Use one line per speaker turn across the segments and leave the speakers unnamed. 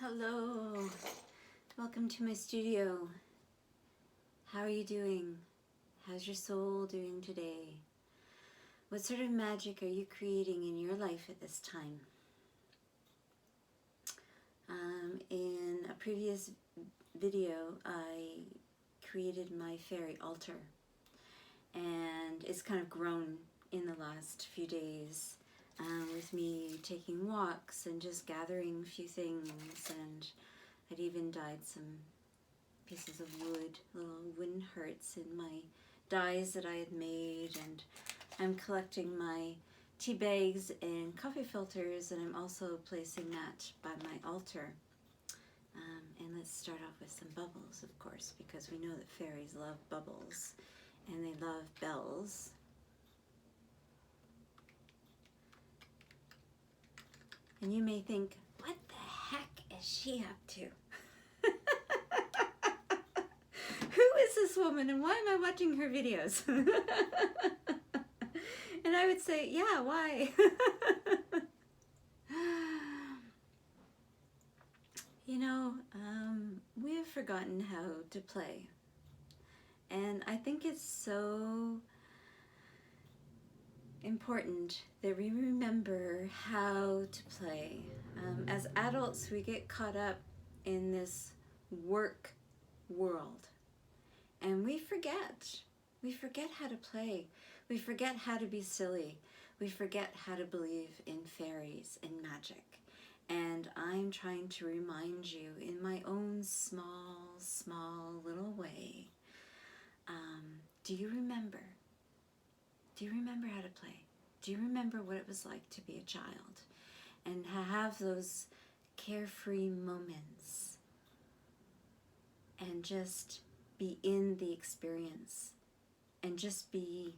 Hello, welcome to my studio. How are you doing? How's your soul doing today? What sort of magic are you creating in your life at this time? In a previous video, I created my fairy altar, and it's kind of grown in the last few days with me taking walks and just gathering a few things, and I'd even dyed some pieces of wood, little wooden hearts in my dies that I had made, and I'm collecting my tea bags and coffee filters, and I'm also placing that by my altar. And let's start off with some bubbles, of course, because we know that fairies love bubbles and they love bells. And you may think, what the heck is she up to? Who is this woman and why am I watching her videos? And I would say, yeah, why? You know, we have forgotten how to play. And I think it's so important that we remember how to play. As adults, we get caught up in this work world. And we forget. We forget how to play. We forget how to be silly. We forget how to believe in fairies and magic. And I'm trying to remind you in my own small little way. Do you remember? Do you remember how to play? Do you remember what it was like to be a child? And have those carefree moments. And just be in the experience. And just be.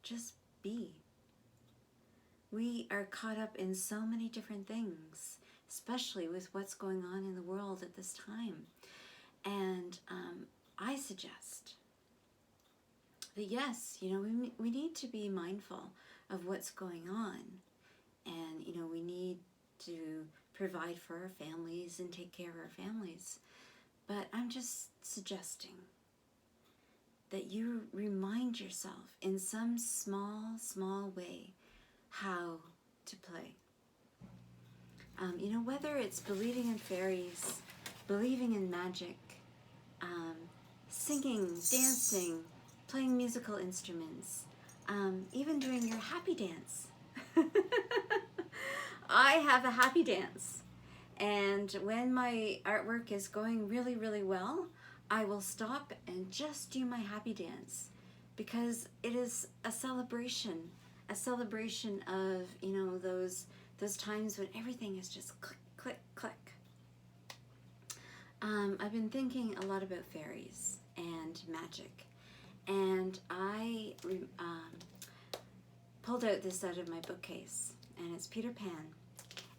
Just be. We are caught up in so many different things, especially with what's going on in the world at this time. And I suggest that yes, you know, we need to be mindful of what's going on. And, you know, we need to provide for our families and take care of our families. But I'm just suggesting that you remind yourself in some small way how to play. You know, whether it's believing in fairies, believing in magic, singing, dancing, playing musical instruments, even doing your happy dance. I have a happy dance. And when my artwork is going really well, I will stop and just do my happy dance, because it is a celebration of, you know, those times when everything is just click, click, click. I've been thinking a lot about fairies and magic, and I pulled out this out of my bookcase, and it's Peter Pan,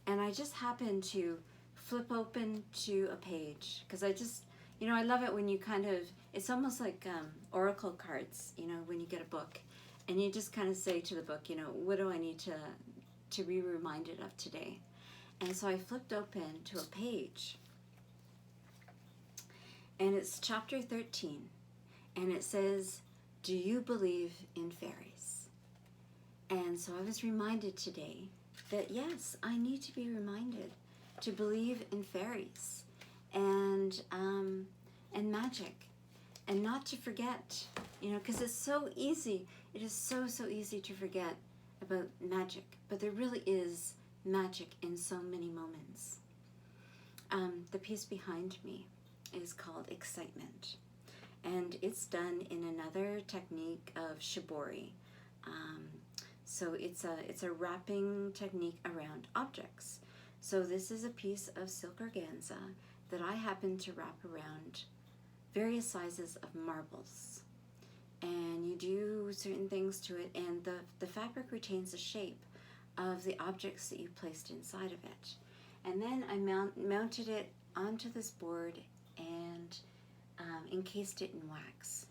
and I just happened to flip open to a page, because I just, you know, I love it when you kind of, it's almost like oracle cards, you know, when you get a book, and you just kind of say to the book, you know, what do I need to be reminded of today? And so I flipped open to a page, and it's chapter 13, and it says, do you believe in fairies? And so I was reminded today that yes, I need to be reminded to believe in fairies and magic, and not to forget, you know, because it's so easy. It is so easy to forget about magic, but there really is magic in so many moments. The piece behind me is called Excitement, and it's done in another technique of shibori. So it's a wrapping technique around objects. So this is a piece of silk organza that I happen to wrap around various sizes of marbles. And you do certain things to it, and the fabric retains the shape of the objects that you placed inside of it. And then I mounted it onto this board and encased it in wax.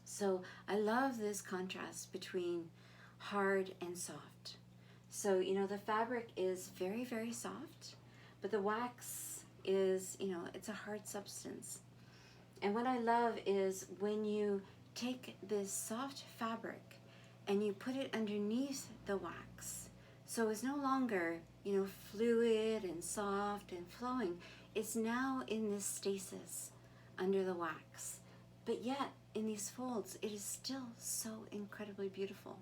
So I love this contrast between hard and soft. So, you know, the fabric is very soft, but the wax is, you know, it's a hard substance. And what I love is when you take this soft fabric and you put it underneath the wax. So it's no longer, you know, fluid and soft and flowing. It's now in this stasis under the wax. But yet, in these folds, it is still so incredibly beautiful.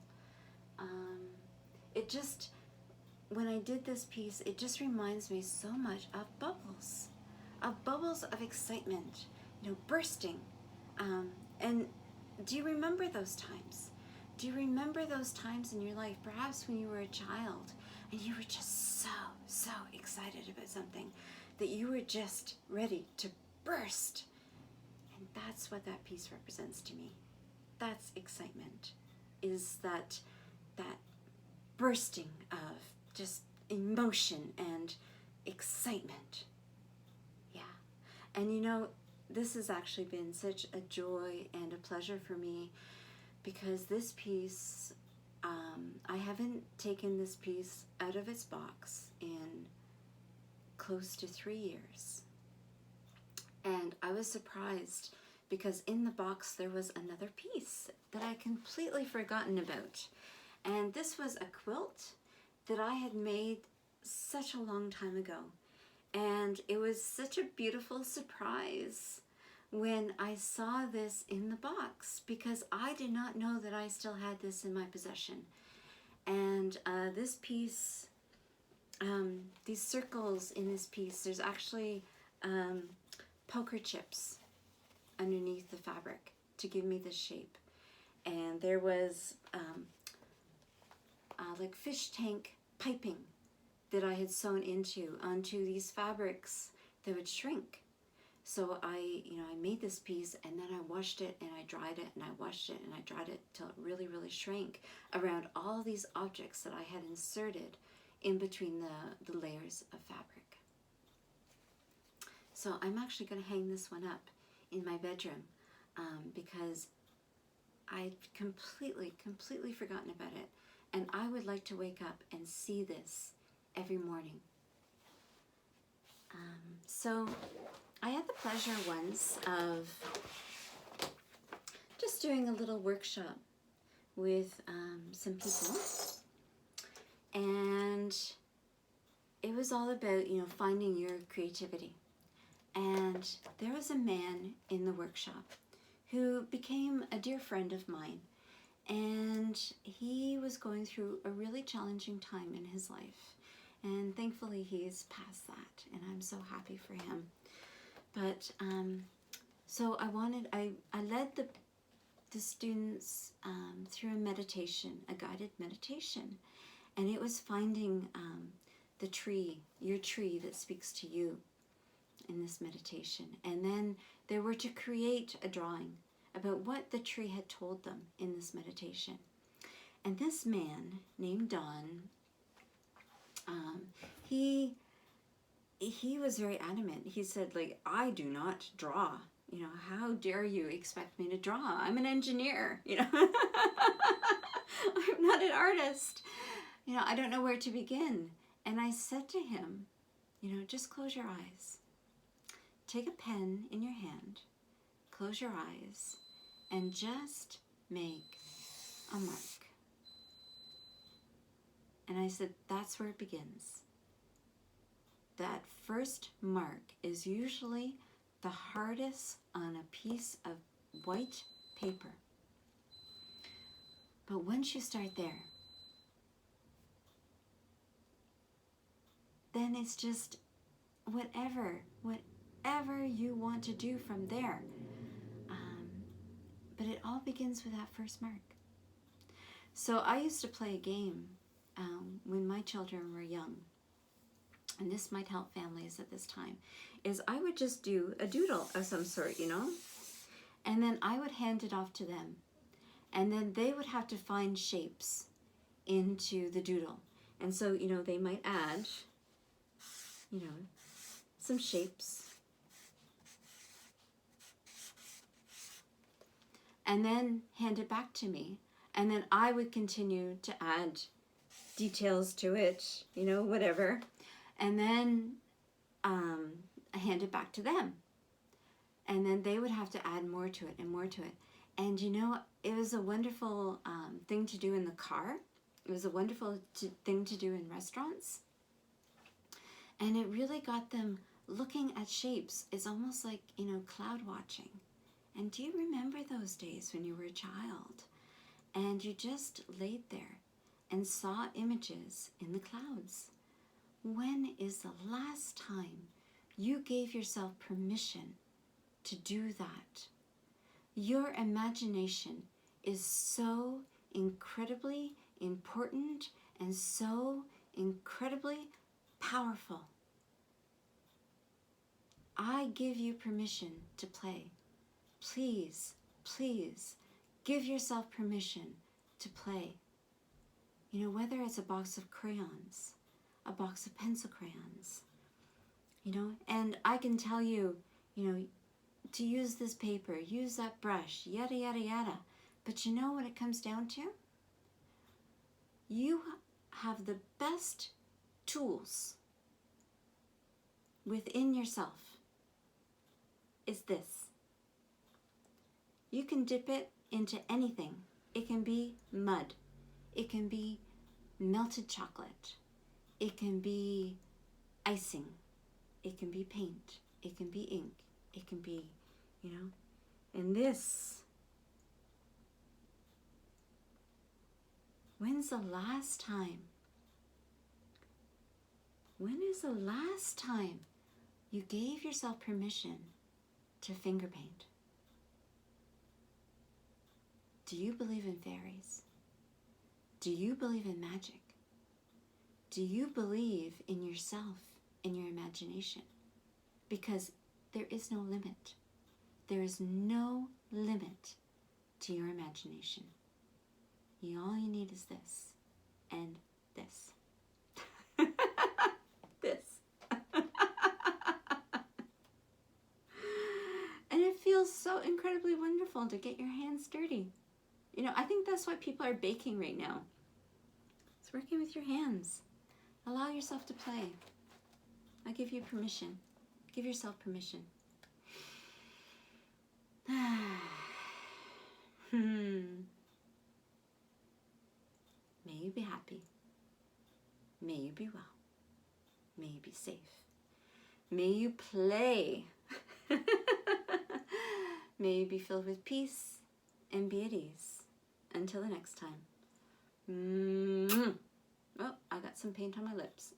It just, when I did this piece, it just reminds me so much of bubbles of excitement, you know, bursting. And do you remember those times? Do you remember those times in your life, perhaps when you were a child, and you were just so excited about something, that you were just ready to burst? And that's what that piece represents to me. That's excitement, is that bursting of just emotion and excitement. Yeah. And you know, this has actually been such a joy and a pleasure for me, because this piece, I haven't taken this piece out of its box in close to 3 years. And I was surprised because in the box there was another piece that I completely forgotten about. And this was a quilt that I had made such a long time ago. And it was such a beautiful surprise when I saw this in the box, because I did not know that I still had this in my possession. And this piece, these circles in this piece, there's actually poker chips underneath the fabric to give me this shape. And there was like fish tank piping that I had sewn onto these fabrics that would shrink. So I made this piece, and then I washed it and I dried it and I washed it and I dried it till it really shrank around all these objects that I had inserted in between the layers of fabric. So I'm actually going to hang this one up in my bedroom because I'd completely forgotten about it, and I would like to wake up and see this every morning. So I had the pleasure once of just doing a little workshop with some people, and it was all about, you know, finding your creativity. And there was a man in the workshop who became a dear friend of mine, and he was going through a really challenging time in his life, and thankfully he's past that, and I'm so happy for him. But so I led the students through a meditation, a guided meditation, and it was finding the tree, your tree that speaks to you in this meditation. And then they were to create a drawing about what the tree had told them in this meditation. And this man named Don, he was very adamant. He said, like, I do not draw. You know, how dare you expect me to draw? I'm an engineer, you know. I'm not an artist. You know, I don't know where to begin. And I said to him, you know, just close your eyes. Take a pen in your hand, close your eyes, and just make a mark. And I said, that's where it begins. That first mark is usually the hardest on a piece of white paper. But once you start there, then it's just whatever you want to do from there. But it all begins with that first mark. So I used to play a game when my children were young, and this might help families at this time, is I would just do a doodle of some sort, you know, and then I would hand it off to them, and then they would have to find shapes into the doodle. And so, you know, they might add, you know, some shapes, and then hand it back to me, and then I would continue to add details to it, you know, whatever. And then hand it back to them. And then they would have to add more to it and more to it. And you know, it was a wonderful thing to do in the car. It was a wonderful thing to do in restaurants. And it really got them looking at shapes. It's almost like, you know, cloud watching. And do you remember those days when you were a child and you just laid there and saw images in the clouds? When is the last time you gave yourself permission to do that? Your imagination is so incredibly important and so incredibly powerful. I give you permission to play. Please, please give yourself permission to play. You know, whether it's a box of crayons, a box of pencil crayons, you know, and I can tell you, you know, to use this paper, use that brush, yada, yada, yada. But you know what it comes down to? You have the best tools within yourself is this. You can dip it into anything. It can be mud. It can be melted chocolate. It can be icing. It can be paint. It can be ink. It can be, you know, and this. When's the last time? When is the last time you gave yourself permission to finger paint? Do you believe in fairies? Do you believe in magic? Do you believe in yourself, in your imagination? Because there is no limit. There is no limit to your imagination. All you need is this and this. This. And it feels so incredibly wonderful to get your hands dirty. You know, I think that's why people are baking right now. It's working with your hands. Allow yourself to play. I give you permission. Give yourself permission. May you be happy. May you be well. May you be safe. May you play. May you be filled with peace and be at ease. Until the next time. Oh, I got some paint on my lips.